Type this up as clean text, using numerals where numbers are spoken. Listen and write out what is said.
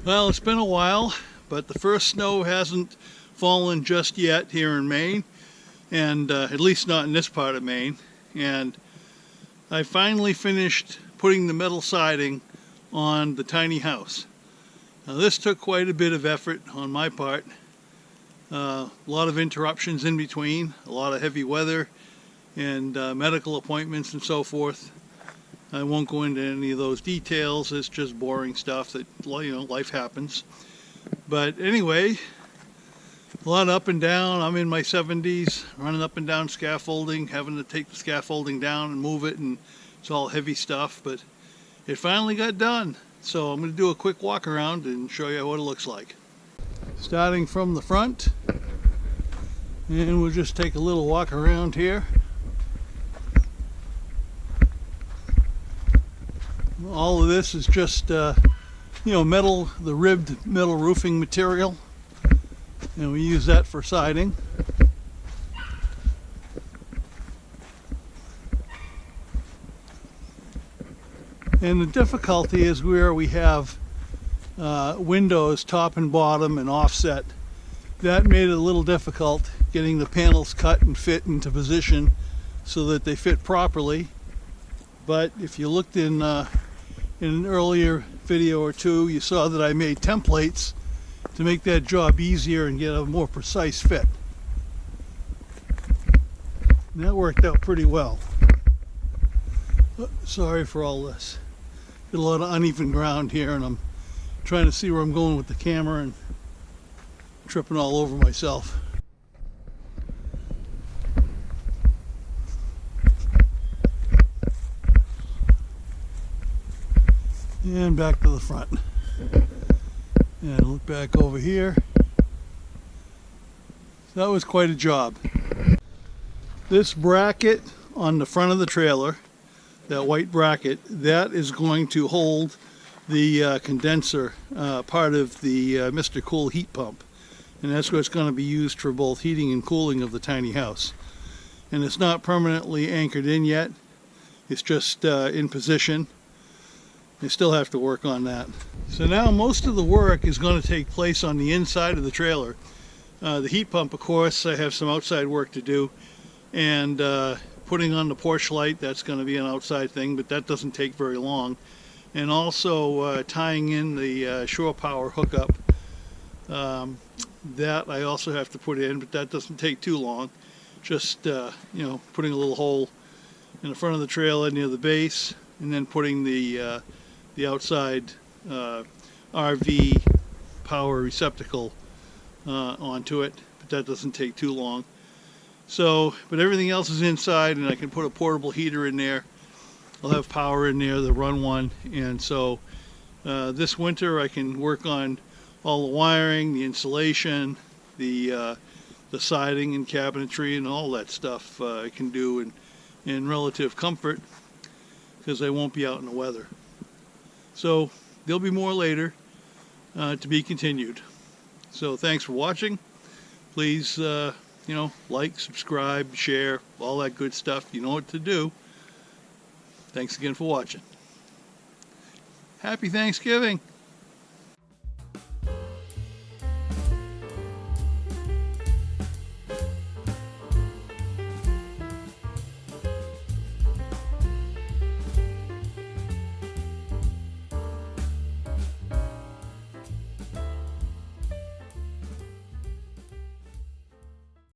Well, it's been a while, but the first snow hasn't fallen just yet here in Maine, and at least not in this part of Maine. And I finally finished putting the metal siding on the tiny house. Now, this took quite a bit of effort on my part. A lot of interruptions in between, a lot of heavy weather, and medical appointments and so forth. I won't go into any of those details. It's just boring stuff that, you know, life happens. But anyway, a lot up and down. I'm in my 70s, running up and down scaffolding, having to take the scaffolding down and move it, and it's all heavy stuff. But it finally got done. So I'm going to do a quick walk around and show you what it looks like. Starting from the front, and we'll just take a little walk around here. All of this is just metal, the ribbed metal roofing material, and we use that for siding. And the difficulty is where we have windows top and bottom and offset. That made it a little difficult getting the panels cut and fit into position so that they fit properly. But if you looked in an earlier video or two, you saw that I made templates to make that job easier and get a more precise fit. And that worked out pretty well. Sorry for all this. Got a lot of uneven ground here, and I'm trying to see where I'm going with the camera and tripping all over myself. And back to the front. And look back over here. That was quite a job. This bracket on the front of the trailer, that white bracket, that is going to hold the condenser part of the Mr. Cool heat pump. And that's what's going to be used for both heating and cooling of the tiny house. And it's not permanently anchored in yet. It's just in position. I still have to work on that. So now most of the work is going to take place on the inside of the trailer. The heat pump, of course, I have some outside work to do. And putting on the porch light, that's going to be an outside thing, but that doesn't take very long. And also tying in the shore power hookup. That I also have to put in, but that doesn't take too long. Just putting a little hole in the front of the trailer near the base, and then putting the outside RV power receptacle onto it, but that doesn't take too long. So, but everything else is inside, and I can put a portable heater in there. I'll have power in there to run one, and so this winter I can work on all the wiring, the insulation, the siding and cabinetry, and all that stuff I can do in relative comfort, because I won't be out in the weather. So there'll be more later to be continued. So thanks for watching. Please like, subscribe, share, all that good stuff. You know what to do. Thanks again for watching. Happy Thanksgiving.